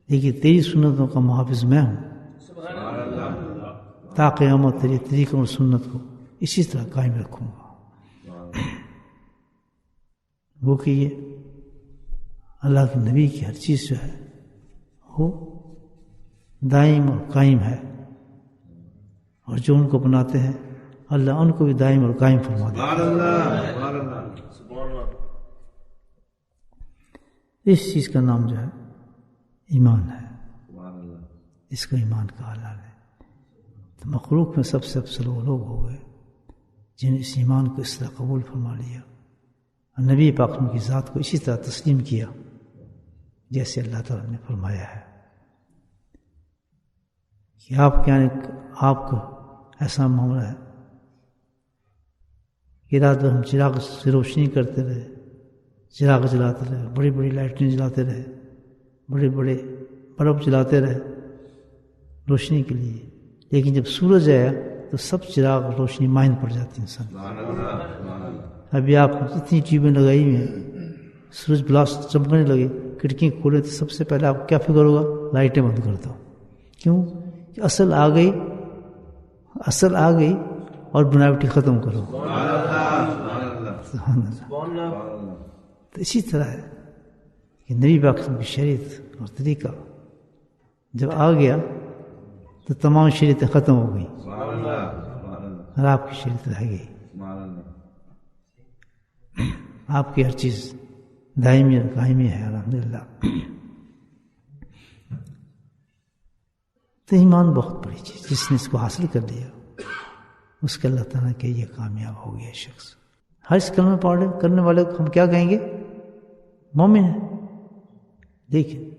لیکن تیری سنتوں کا محافظ میں ہوں، تا قیامت تیری طریقوں اور سنت کو اسی طرح قائم رکھوں گا۔ وہ کہ یہ اللہ کے نبی کی ہر چیز جو ہے وہ دائم اور قائم ہے، اور جو ان کو اپناتے ہیں اللہ ان کو بھی دائم اور قائم فرما دیتا ہے۔ اس چیز کا نام جو ہے ایمان ہے، اس کو ایمان کہا اللہ نے۔ تو مخلوق میں سب سے افضل وہ لوگ ہو گئے جن اس ایمان کو اس طرح قبول فرما لیا اور نبی پاک کی ذات کو اسی طرح تسلیم کیا جیسے اللہ تعالیٰ نے فرمایا ہے کہ آپ کو ایسا معاملہ ہے کہ رات بھر ہم چراغ سے روشنی کرتے رہے، چراغ جلاتے رہے، بڑی بڑی لائٹیں جلاتے رہے، بڑے بڑے بلب جلاتے رہے روشنی کے لیے، لیکن جب سورج آیا تو سب چراغ روشنی مائن پڑ جاتی انسان۔ ابھی آپ اتنی ٹیوبیں لگائی ہوئی ہیں، سورج بلاسٹ چمکنے لگے، کھڑکیاں کھولے تو سب سے پہلے آپ کو کیا فکر ہوگا؟ لائٹیں بند کرتا ہوں۔ کیوں؟ کہ اصل آ گئی اور بناوٹی ختم کرو۔ تو اسی طرح ہے کہ نبی پاک کی شریعت اور طریقہ جب آ گیا تو تمام شریعتیں ختم ہو گئی اور آپ کی شریعت رہ گئی۔ آپ کی ہر چیز دائمی اور قائمی ہے الحمدللہ۔ تو ایمان بہت بڑی چیز، جس نے اس کو حاصل کر لیا اس کے اللہ تعالیٰ کہ یہ کامیاب ہو گیا شخص۔ ہر اس کلمہ پڑھنے کرنے والے کو ہم کیا کہیں گے؟ مومن ہے۔ دیکھیں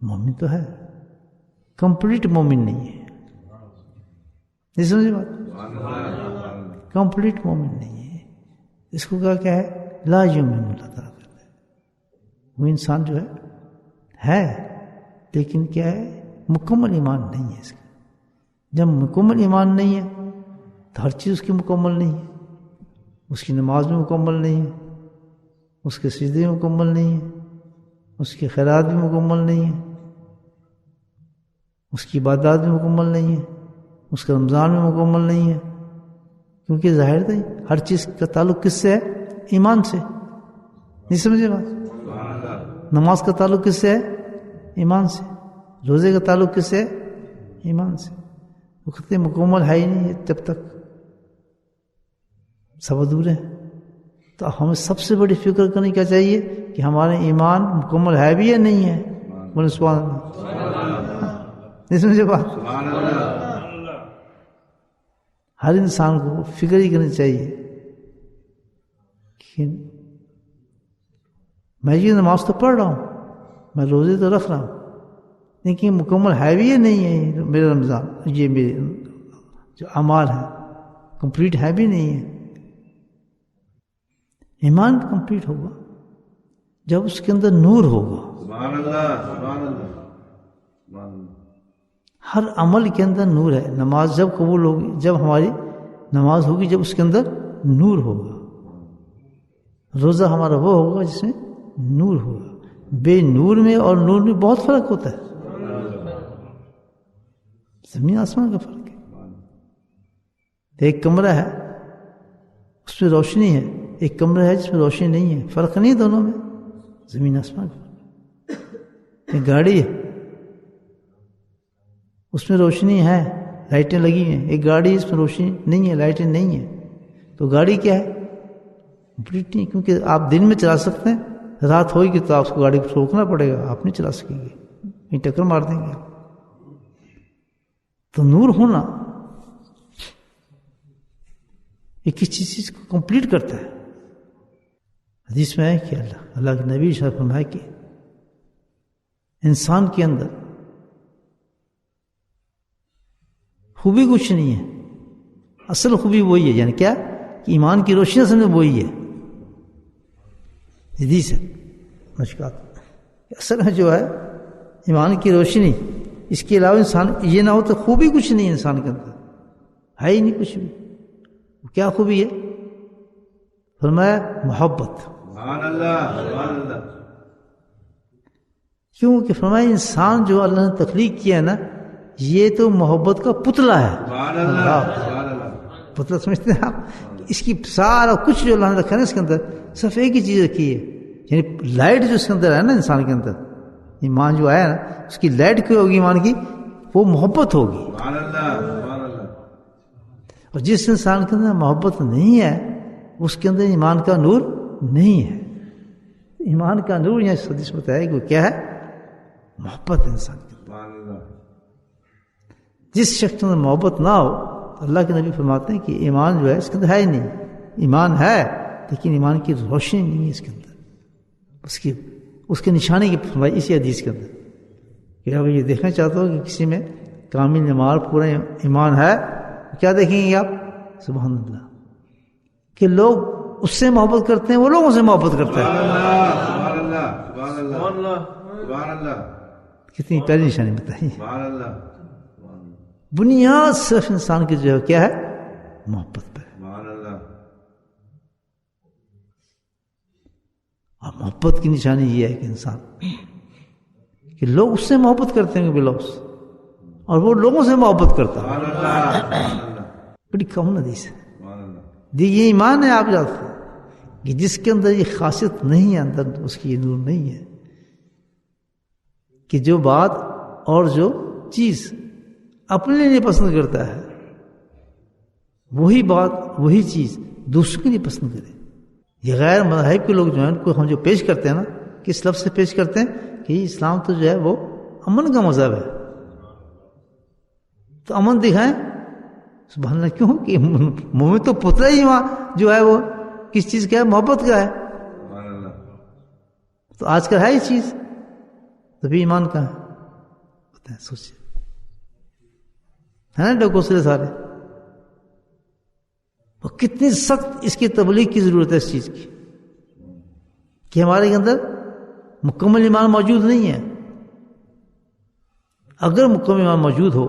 مومن تو ہے، کمپلیٹ مومن نہیں ہے۔ نہیں سمجھے بات؟ کمپلیٹ مومن نہیں ہے، اس کو کیا ہے؟ لا یؤمن اللہ تعالیٰ کرتا ہے۔ وہ انسان جو ہے لیکن کیا ہے؟ مکمل ایمان نہیں ہے اس کا۔ جب مکمل ایمان نہیں ہے تو ہر چیز اس کی مکمل نہیں ہے، اس کی نماز بھی مکمل نہیں ہے، اس کے سجدے بھی مکمل نہیں ہے، اس کی خیرات بھی مکمل نہیں ہے، اس کی عبادات بھی مکمل نہیں ہے، اس کا رمضان بھی مکمل نہیں ہے، کیونکہ ظاہر ہے ہر چیز کا تعلق کس سے ہے؟ ایمان سے۔ نہیں سمجھے بات؟ نماز کا تعلق کس سے ہے؟ ایمان سے۔ روزے کا تعلق کس سے ہے؟ ایمان سے۔ وہ کہتے ہیں مکمل ہے ہی نہیں جب تک، سب ادھورے ہیں۔ تو ہمیں سب سے بڑی فکر کرنی کیا چاہیے کہ ہمارے ایمان مکمل ہے بھی یا نہیں ہے؟ بولے سبحان اللہ۔ نہیں سمجھے بات؟ ہر انسان کو فکر ہی کرنی چاہیے کہ میں یہ نماز تو پڑھ رہا ہوں، میں روزے تو رکھ رہا ہوں، لیکن مکمل ہے بھی یا نہیں ہے میرا رمضان، یہ میرے جو اعمال ہیں کمپلیٹ ہے بھی نہیں ہے۔ ایمان کمپلیٹ ہوگا جب اس کے اندر نور ہوگا۔ سبحان اللہ، سبحان اللہ، سبحان اللہ۔ ہر عمل کے اندر نور ہے۔ نماز جب قبول ہوگی، جب ہماری نماز ہوگی جب اس کے اندر نور ہوگا۔ روزہ ہمارا وہ ہوگا جس میں نور ہوگا۔ بے نور میں اور نور میں بہت فرق ہوتا ہے، زمین آسمان کا فرق ہے۔ ایک کمرہ ہے اس میں روشنی ہے، ایک کمرہ ہے جس میں روشنی نہیں ہے، فرق نہیں دونوں میں، زمین آسمان کا فرق۔ ایک گاڑی ہے اس میں روشنی ہے، لائٹیں لگی ہیں، ایک گاڑی ہے اس میں روشنی نہیں ہے، لائٹیں نہیں ہیں، تو گاڑی کیا ہے؟ کمپلیٹ نہیں، کیونکہ آپ دن میں چلا سکتے ہیں، رات ہوئے گی تو آپ کو گاڑی کو روکنا پڑے گا، آپ نہیں چلا سکیں گے، کہیں ٹکر مار دیں گے۔ تو نور ہونا یہ کسی چیز کو کمپلیٹ کرتا ہے۔ حدیث میں ہے کہ اللہ کے نبی صلی اللہ علیہ وسلم فرمایا کہ انسان کے اندر خوبی کچھ نہیں ہے، اصل خوبی وہی ہے، یعنی کیا کہ ایمان کی روشنی اصل میں وہی ہے۔ حدیث ہے مشکات، اصل میں جو ہے ایمان کی روشنی، اس کے علاوہ انسان یہ نہ ہو تو خوبی کچھ نہیں ہے انسان کے اندر، ہے ہی نہیں کچھ بھی۔ کیا خوبی ہے؟ فرمایا محبت۔ سبحان اللہ، سبحان اللہ۔ کیونکہ فرمایا انسان جو اللہ نے تخلیق کیا ہے نا یہ تو محبت کا پتلا ہے. سبحان اللہ سبحان اللہ. پتلا سمجھتے ہیں آپ؟ اس کی سارا کچھ جو اللہ نے رکھا ہے نا اس کے اندر صرف ایک ہی چیز رکھی ہے, یعنی لائٹ جو اس کے اندر ہے نا انسان کے اندر, ایمان جو آیا نا اس کی لائٹ کیا ہوگی ایمان کی, وہ محبت ہوگی. سبحان اللہ سبحان اللہ. اور جس انسان کے اندر محبت نہیں ہے اس کے اندر ایمان کا نور نہیں ہے. ایمان کا نور یہاں حدیث بتایا کہ وہ کیا ہے؟ محبت انسان کے اندر. سبحان اللہ. جس شخص کے اندر محبت نہ ہو, اللہ کے نبی فرماتے ہیں کہ ایمان جو ہے اس کے اندر ہے ہی نہیں. ایمان ہے لیکن ایمان کی روشنی نہیں ہے اس کے اندر, اس کے نشانے کی فرمائی اسی حدیث کے اندر کہ آپ یہ دیکھنا چاہتے ہو کہ کسی میں کامل نمار پورا ایمان ہے, کیا دیکھیں گے آپ؟ سبحان اللہ, کہ لوگ اس سے محبت کرتے ہیں, وہ لوگوں سے محبت کرتا ہے. سبحان اللہ سبحان اللہ سبحان اللہ. کتنی پہلی نشانی بتائیے. سبحان اللہ. بنیاد صرف انسان کی جو ہے کیا ہے؟ محبت پہ. سبحان اللہ. اور محبت کی نشانی یہ ہے کہ انسان کہ لوگ اس سے محبت کرتے ہیں بلوس, اور وہ لوگوں سے محبت کرتا ہے. سبحان اللہ سبحان اللہ. بڑی کم حدیث ہے. سبحان اللہ. یہ ایمان ہے آپ جانتے ہیں کہ جس کے اندر یہ خاصیت نہیں ہے, اندر اس کی یہ نور نہیں ہے کہ جو بات اور جو چیز اپنے لیے پسند کرتا ہے وہی بات وہی چیز دوسروں کے لیے پسند کرے. یہ غیر مذاہب کے لوگ جو ہیں ان کو ہم جو پیش کرتے ہیں نا, کس لفظ سے پیش کرتے ہیں کہ اسلام تو جو ہے وہ امن کا مذہب ہے, تو امن دکھائیں. سبحان اللہ. کیوں کہ مومن تو پتلا ہی وہاں جو ہے وہ کس چیز کا ہے؟ محبت کا ہے. سبحان اللہ. تو آج کل ہے یہ چیز, تبھی ایمان کا ہے. سوچیے ہے نا ڈوکوسلے سارے, اور کتنی سخت اس کی تبلیغ کی ضرورت ہے اس چیز کی کہ ہمارے کے اندر مکمل ایمان موجود نہیں ہے. اگر مکمل ایمان موجود ہو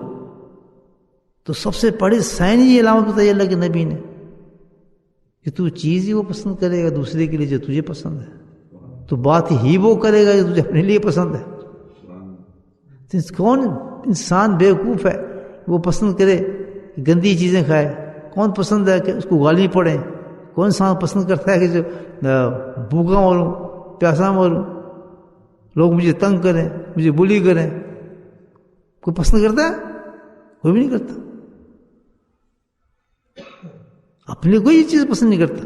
تو سب سے بڑی سائن یہ علامت بتائی اللہ کے نبی نے کہ تو چیز ہی وہ پسند کرے گا دوسرے کے لیے جو تجھے پسند ہے, تو بات ہی وہ کرے گا جو تجھے اپنے لیے پسند ہے. کون انسان بیوقوف ہے وہ پسند کرے کہ گندی چیزیں کھائے؟ کون پسند ہے کہ اس کو گالی پڑے؟ کون انسان پسند کرتا ہے کہ جو بھوکا مروں پیاسا مروں, لوگ مجھے تنگ کریں, مجھے بلی کریں؟ کوئی پسند کرتا ہے؟ کوئی بھی نہیں کرتا. اپنے کو یہ چیز پسند نہیں کرتا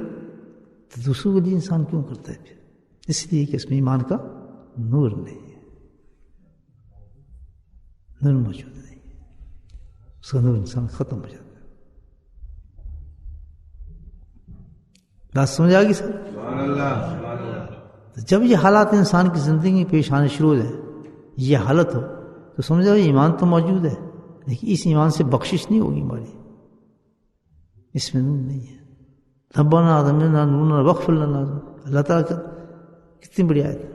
تو دوسروں کے لیے انسان کیوں کرتا ہے پھر؟ اس لیے کہ اس میں ایمان کا نور نہیں ہے, نور موجود نہیں ہے, اس کا نور انسان ختم ہو جاتا ہے. بات سمجھ آ گئی سر؟ سبحان اللہ سبحان اللہ. تو جب یہ حالات انسان کی زندگی میں پیش آنے شروع ہو جائیں, یہ حالت ہو, تو سمجھا ایمان تو موجود ہے لیکن اس ایمان سے بخشش نہیں ہوگی ہماری, اس میں نور نہیں ہے. ربنا آتنا نورا واغفر لنا, اللہ تعالیٰ کا کتنی بڑی آیت ہے,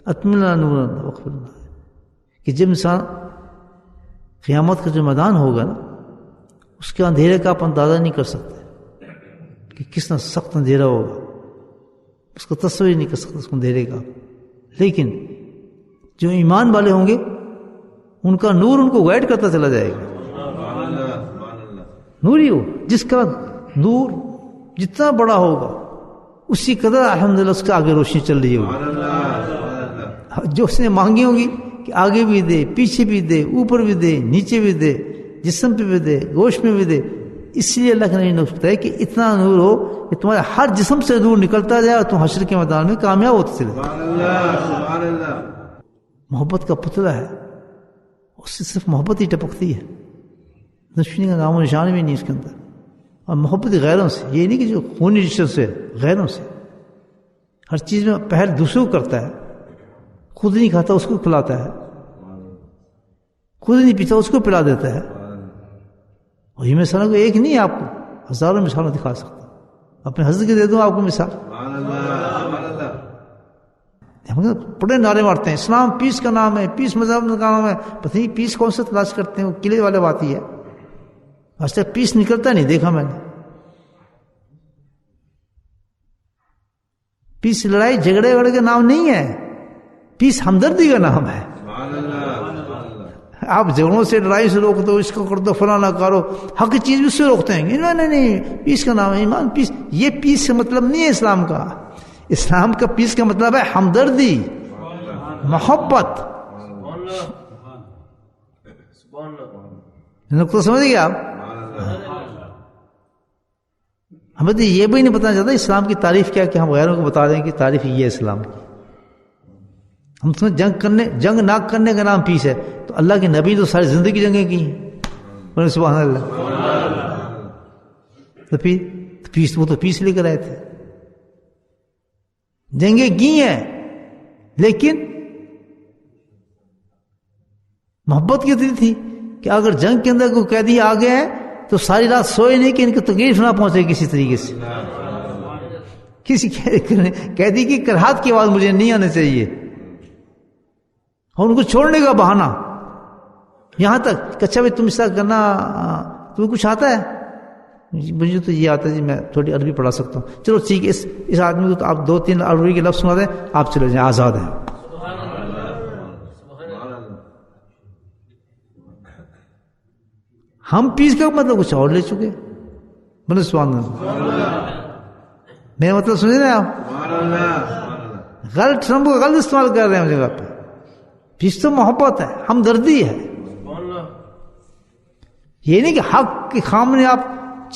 اتمنا نورا واغفر لنا, کہ جب انسان قیامت کا جو میدان ہوگا نا اس کے اندھیرے کا آپ اندازہ نہیں کر سکتے کہ کس طرح سخت اندھیرا ہوگا, اس کا تصور نہیں کر سکتے اس اندھیرے کا. لیکن جو ایمان والے ہوں گے ان کا نور ان کو گائیڈ کرتا چلا جائے گا. سبحان اللہ سبحان اللہ. نور ہی ہو, جس کا نور جتنا بڑا ہوگا اسی قدر الحمدللہ اس کا آگے روشنی چل رہی ہوگی. سبحان اللہ سبحان اللہ. جو اس نے مانگی ہوگی کہ آگے بھی دے, پیچھے بھی دے, اوپر بھی دے, نیچے بھی دے, جسم پہ بھی دے, گوشت میں بھی دے. اس لیے اللہ کے نبی نے بتایا کہ اتنا نور ہو کہ تمہارے ہر جسم سے نور نکلتا جائے اور تم حشر کے میدان میں کامیاب ہوتے چلے. سبحان اللہ سبحان اللہ. محبت کا پتلا ہے, اس سے صرف محبت ہی ٹپکتی ہے, دشمنی کا نام و نشان بھی نہیں اس کے اندر. اور محبت غیروں سے, یہ نہیں کہ جو خونی رشتوں سے, غیروں سے. ہر چیز میں پہل دوسروں کو کرتا ہے, خود نہیں کھاتا اس کو کھلاتا ہے, خود نہیں پیتا اس کو پلا دیتا ہے. اور یہ مثالوں کو ایک نہیں, آپ کو ہزاروں مثالیں دکھا سکتا ہوں. اپنے حضرت کے دے دوں آپ کو مثال. سبحان اللہ سبحان اللہ. ہم بڑے نعرے مارتے ہیں اسلام پیس کا نام ہے, پیس مذہب کا نام ہے. پتہ نہیں پیس کون سے تلاش کرتے ہیں, وہ قلعے والے بات ہی ہے. آج تک پیس نکلتا نہیں دیکھا میں نے. پیس لڑائی جھگڑے وغیرہ کا نام نہیں ہے. پیس ہمدردی کا نام ہے. سبحان اللہ. آپ جھگڑوں سے لڑائی سے روک دو, اس کو کر دو, فلاں نہ کرو, حق کی چیز بھی اس سے روکتے ہیں. نہیں, پیس کا نام ہے ایمان. پیس, یہ پیس کا مطلب نہیں ہے اسلام کا. اسلام کا پیس کا مطلب ہے ہمدردی, محبت. نقطہ سمجھ گئے آپ؟ ہمیں تو یہ بھی نہیں بتانا چاہتا اسلام کی تعریف کیا, کہ ہم غیروں کو بتا دیں کہ تعریف یہ ہے اسلام کی. ہم تو جنگ نہ کرنے کا نام پیس ہے. تو اللہ کے نبی تو ساری زندگی جنگیں کی ہیں. سبحان اللہ. تو پیس, وہ تو پیس لے کر آئے تھے. جنگیں کی ہیں, لیکن محبت کتنی تھی کہ اگر جنگ کے اندر کوئی قیدی آ گئے ہیں تو ساری رات سوئے نہیں کہ ان کی تکلیف نہ پہنچے کسی طریقے سے. کسی قیدی کی کراہت کی آواز مجھے نہیں آنا چاہیے, اور ان کو چھوڑنے کا بہانہ. یہاں تک کہ اچھا بھائی تم اس طرح کرنا, تمہیں کچھ آتا ہے؟ مجھے تو یہ آتا ہے جی, میں تھوڑی عربی پڑھا سکتا ہوں. چلو ٹھیک ہے, اس آدمی کو تو آپ 2-3 عربی کے لفظ سنا دیں, آپ چلے جائیں, آزاد ہیں. ہم پیس کا مطلب کچھ اور لے چکے. بولے سبحان اللہ. میرا مطلب سمجھ رہے ہیں آپ؟ غلط استعمال کر رہے ہیں جگہ پہ. پیس تو محبت ہے, ہمدردی ہے. یہ نہیں کہ حق کے سامنے آپ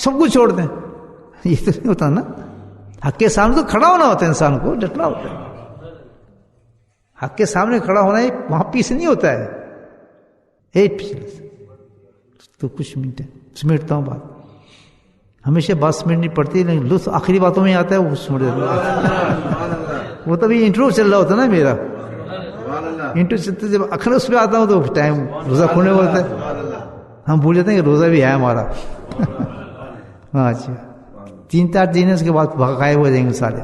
سب کچھ چھوڑ دیں, یہ تو نہیں ہوتا نا. حق کے سامنے تو کھڑا ہونا ہوتا ہے, انسان کو ڈٹنا ہوتا ہے. حق کے سامنے کھڑا ہونا ہے, وہاں پیس نہیں ہوتا ہے. تو کچھ منٹ سمیٹتا ہوں بات. ہمیشہ بات سمیٹنی پڑتی ہے, لیکن لطف آخری باتوں میں آتا ہے, وہ سمیٹ دیتا ہے. وہ تبھی انٹرو چل رہا ہوتا ہے نا میرا. انٹرو چلتے جب اکھر اس پہ آتا ہوں تو ٹائم روزہ کھولنے ہوتا ہے, ہم بھول جاتے ہیں کہ روزہ بھی ہے ہمارا. اچھا 3-4 دن اس کے بعد غائب ہو جائیں گے سارے,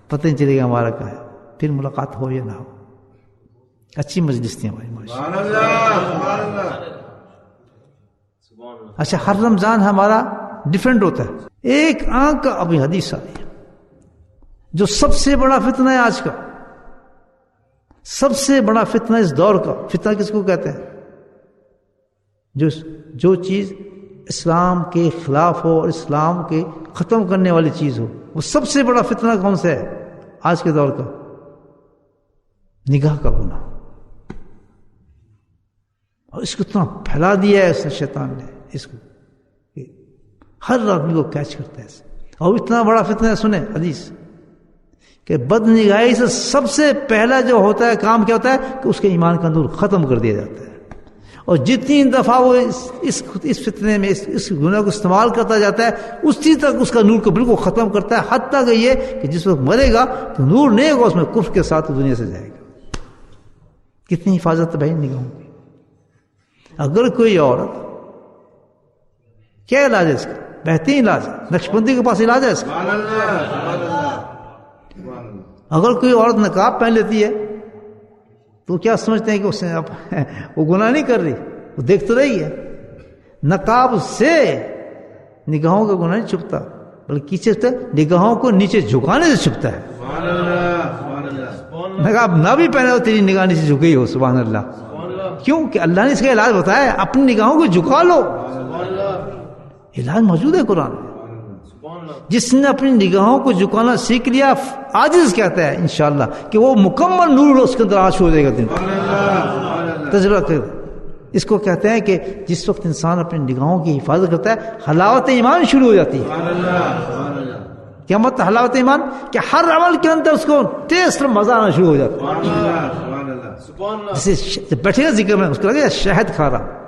پتہ نہیں چلے گا ہمارا کہا ہے. پھر ملاقات ہو یا نہ ہو. اچھی مجلس تھی ہماری ماشاءاللہ. اچھا, ہر رمضان ہمارا ڈیفرنٹ ہوتا ہے. ایک آنکھ کا ابھی حدیث آ رہی ہے, جو سب سے بڑا فتنہ ہے آج کا, سب سے بڑا فتنہ اس دور کا. فتنہ کس کو کہتے ہیں؟ جو چیز اسلام کے خلاف ہو اور اسلام کے ختم کرنے والی چیز ہو. وہ سب سے بڑا فتنہ کون سا ہے آج کے دور کا؟ نگاہ کا گناہ. اور اس کو اتنا پھیلا دیا ہے اس شیطان نے, اس کو ہر آدمی کو کیچ کرتا ہے. اور اتنا بڑا فتنہ ہے, سنیں حدیث, کہ بد نگاہی سے سب سے پہلا جو ہوتا ہے کام کیا ہوتا ہے کہ اس کے ایمان کا نور ختم کر دیا جاتا ہے. اور جتنی دفعہ وہ اس فتنے میں اس گناہ کو استعمال کرتا جاتا ہے, اسی تک اس کا نور کو بالکل ختم کرتا ہے. حتیٰ کہ یہ کہ جس وقت مرے گا تو نور نہیں ہوگا اس میں, کفر کے ساتھ دنیا سے جائے گا. کتنی حفاظت ہے بھائی نگاہوں کی. اگر کوئی عورت, کیا علاج ہے اس کا؟ بہترین علاج ہے, نقشبندی کے پاس علاج ہے اس کا. اگر کوئی عورت نقاب پہن لیتی ہے تو کیا سمجھتے ہیں کہ اس نے وہ گناہ نہیں کر رہی, وہ دیکھ تو رہی ہے. نقاب سے نگاہوں کا گناہ نہیں چھپتا, بلکہ چھپتا ہے نگاہوں کو نیچے جھکانے سے چھپتا ہے. نقاب نہ بھی پہنا ہو تیری نگاہ نیچے جھکی ہو. سبحان اللہ. کیوں کہ اللہ نے اس کا علاج بتایا ہے, اپنی نگاہوں کو جھکا لو. علاج موجود ہے قرآن میں. جس نے اپنی نگاہوں کو جھکانا سیکھ لیا, عاجز کہتا ہے انشاءاللہ کہ وہ مکمل نور اس کے اندر آج ہو جائے گا. دن تجربہ کر. اس کو کہتے ہیں کہ جس وقت انسان اپنی نگاہوں کی حفاظت کرتا ہے, حلاوت ایمان شروع ہو جاتی ہے. کیا مطلب حلاوت ایمان؟ کہ ہر عمل کے اندر اس کو ٹیسٹ اور مزہ آنا شروع ہو جاتا ہے. جیسے بیٹھے گا ذکر میں اس کو لگے شہد کھا رہا,